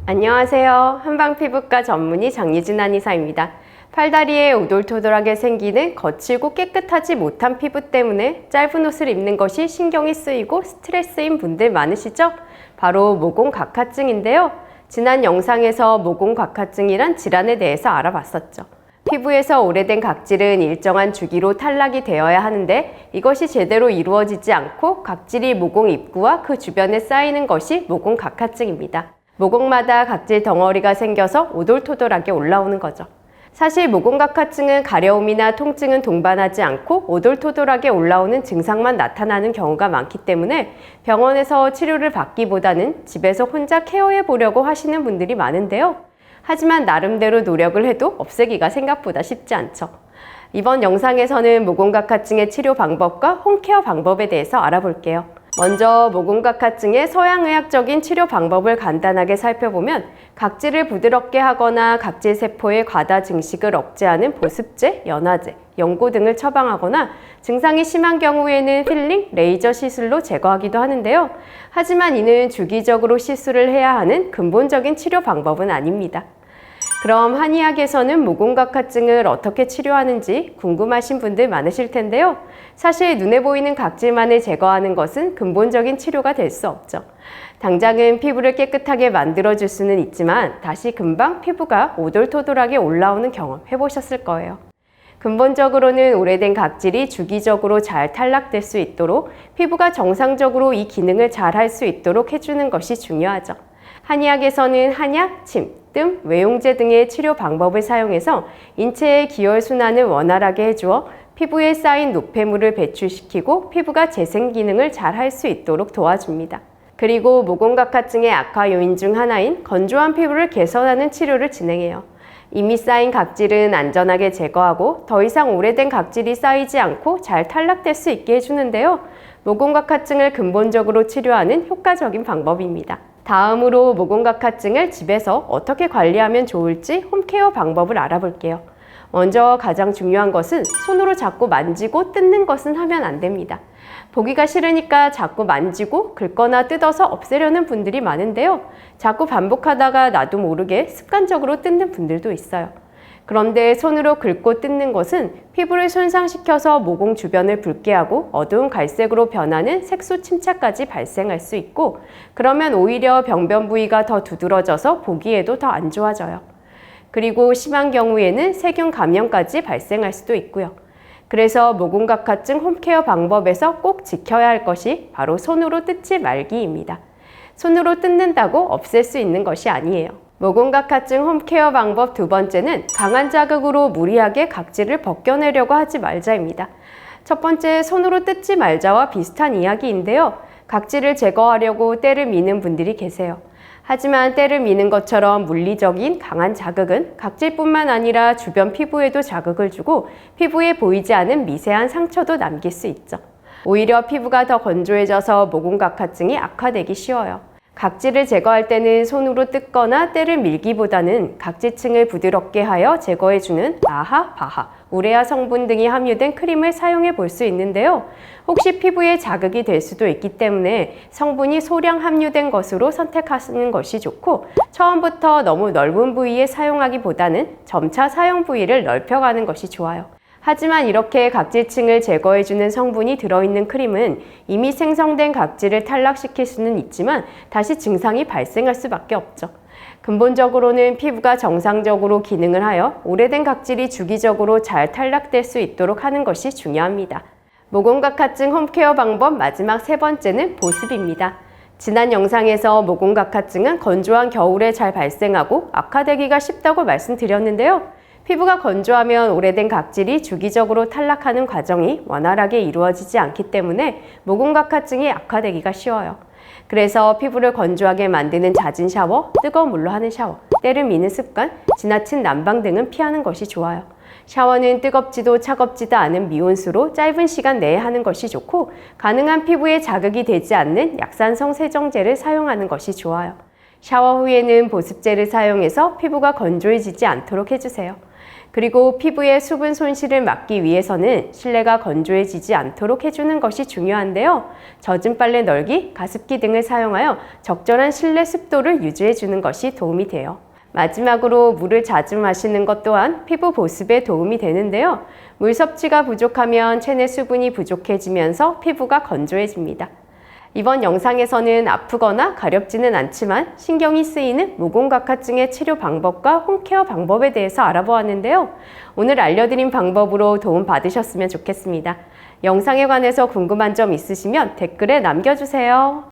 안녕하세요. 한방피부과 전문의 장유진 한의사입니다. 팔다리에 오돌토돌하게 생기는 거칠고 깨끗하지 못한 피부 때문에 짧은 옷을 입는 것이 신경이 쓰이고 스트레스인 분들 많으시죠? 바로 모공각화증인데요. 지난 영상에서 모공각화증이란 질환에 대해서 알아봤었죠. 피부에서 오래된 각질은 일정한 주기로 탈락이 되어야 하는데 이것이 제대로 이루어지지 않고 각질이 모공 입구와 그 주변에 쌓이는 것이 모공각화증입니다. 모공마다 각질 덩어리가 생겨서 오돌토돌하게 올라오는 거죠. 사실 모공각화증은 가려움이나 통증은 동반하지 않고 오돌토돌하게 올라오는 증상만 나타나는 경우가 많기 때문에 병원에서 치료를 받기보다는 집에서 혼자 케어해 보려고 하시는 분들이 많은데요. 하지만 나름대로 노력을 해도 없애기가 생각보다 쉽지 않죠. 이번 영상에서는 모공각화증의 치료 방법과 홈케어 방법에 대해서 알아볼게요. 먼저 모공각화증의 서양의학적인 치료 방법을 간단하게 살펴보면 각질을 부드럽게 하거나 각질 세포의 과다 증식을 억제하는 보습제, 연화제, 연고 등을 처방하거나 증상이 심한 경우에는 필링, 레이저 시술로 제거하기도 하는데요. 하지만 이는 주기적으로 시술을 해야 하는 근본적인 치료 방법은 아닙니다. 그럼 한의학에서는 모공각화증을 어떻게 치료하는지 궁금하신 분들 많으실 텐데요. 사실 눈에 보이는 각질만을 제거하는 것은 근본적인 치료가 될 수 없죠. 당장은 피부를 깨끗하게 만들어줄 수는 있지만 다시 금방 피부가 오돌토돌하게 올라오는 경험 해보셨을 거예요. 근본적으로는 오래된 각질이 주기적으로 잘 탈락될 수 있도록 피부가 정상적으로 이 기능을 잘 할 수 있도록 해주는 것이 중요하죠. 한의학에서는 한약, 침, 뜸, 외용제 등의 치료 방법을 사용해서 인체의 기혈순환을 원활하게 해주어 피부에 쌓인 노폐물을 배출시키고 피부가 재생 기능을 잘 할 수 있도록 도와줍니다. 그리고 모공각화증의 악화 요인 중 하나인 건조한 피부를 개선하는 치료를 진행해요. 이미 쌓인 각질은 안전하게 제거하고 더 이상 오래된 각질이 쌓이지 않고 잘 탈락될 수 있게 해주는데요. 모공각화증을 근본적으로 치료하는 효과적인 방법입니다. 다음으로 모공각화증을 집에서 어떻게 관리하면 좋을지 홈케어 방법을 알아볼게요. 먼저 가장 중요한 것은 손으로 자꾸 만지고 뜯는 것은 하면 안 됩니다. 보기가 싫으니까 자꾸 만지고 긁거나 뜯어서 없애려는 분들이 많은데요. 자꾸 반복하다가 나도 모르게 습관적으로 뜯는 분들도 있어요. 그런데 손으로 긁고 뜯는 것은 피부를 손상시켜서 모공 주변을 붉게 하고 어두운 갈색으로 변하는 색소 침착까지 발생할 수 있고, 그러면 오히려 병변 부위가 더 두드러져서 보기에도 더 안 좋아져요. 그리고 심한 경우에는 세균 감염까지 발생할 수도 있고요. 그래서 모공각화증 홈케어 방법에서 꼭 지켜야 할 것이 바로 손으로 뜯지 말기입니다. 손으로 뜯는다고 없앨 수 있는 것이 아니에요. 모공각화증 홈케어 방법 두 번째는 강한 자극으로 무리하게 각질을 벗겨내려고 하지 말자입니다. 첫 번째, 손으로 뜯지 말자와 비슷한 이야기인데요. 각질을 제거하려고 때를 미는 분들이 계세요. 하지만 때를 미는 것처럼 물리적인 강한 자극은 각질뿐만 아니라 주변 피부에도 자극을 주고 피부에 보이지 않은 미세한 상처도 남길 수 있죠. 오히려 피부가 더 건조해져서 모공각화증이 악화되기 쉬워요. 각질을 제거할 때는 손으로 뜯거나 때를 밀기보다는 각질층을 부드럽게 하여 제거해주는 아하, 바하, 우레아 성분 등이 함유된 크림을 사용해 볼 수 있는데요. 혹시 피부에 자극이 될 수도 있기 때문에 성분이 소량 함유된 것으로 선택하시는 것이 좋고, 처음부터 너무 넓은 부위에 사용하기보다는 점차 사용 부위를 넓혀가는 것이 좋아요. 하지만 이렇게 각질층을 제거해주는 성분이 들어있는 크림은 이미 생성된 각질을 탈락시킬 수는 있지만 다시 증상이 발생할 수밖에 없죠. 근본적으로는 피부가 정상적으로 기능을 하여 오래된 각질이 주기적으로 잘 탈락될 수 있도록 하는 것이 중요합니다. 모공각화증 홈케어 방법 마지막 세 번째는 보습입니다. 지난 영상에서 모공각화증은 건조한 겨울에 잘 발생하고 악화되기가 쉽다고 말씀드렸는데요. 피부가 건조하면 오래된 각질이 주기적으로 탈락하는 과정이 원활하게 이루어지지 않기 때문에 모공각화증이 악화되기가 쉬워요. 그래서 피부를 건조하게 만드는 잦은 샤워, 뜨거운 물로 하는 샤워, 때를 미는 습관, 지나친 난방 등은 피하는 것이 좋아요. 샤워는 뜨겁지도 차갑지도 않은 미온수로 짧은 시간 내에 하는 것이 좋고, 가능한 피부에 자극이 되지 않는 약산성 세정제를 사용하는 것이 좋아요. 샤워 후에는 보습제를 사용해서 피부가 건조해지지 않도록 해주세요. 그리고 피부의 수분 손실을 막기 위해서는 실내가 건조해지지 않도록 해주는 것이 중요한데요. 젖은 빨래 널기, 가습기 등을 사용하여 적절한 실내 습도를 유지해주는 것이 도움이 돼요. 마지막으로 물을 자주 마시는 것 또한 피부 보습에 도움이 되는데요. 물 섭취가 부족하면 체내 수분이 부족해지면서 피부가 건조해집니다. 이번 영상에서는 아프거나 가렵지는 않지만 신경이 쓰이는 모공각화증의 치료 방법과 홈케어 방법에 대해서 알아보았는데요. 오늘 알려드린 방법으로 도움 받으셨으면 좋겠습니다. 영상에 관해서 궁금한 점 있으시면 댓글에 남겨주세요.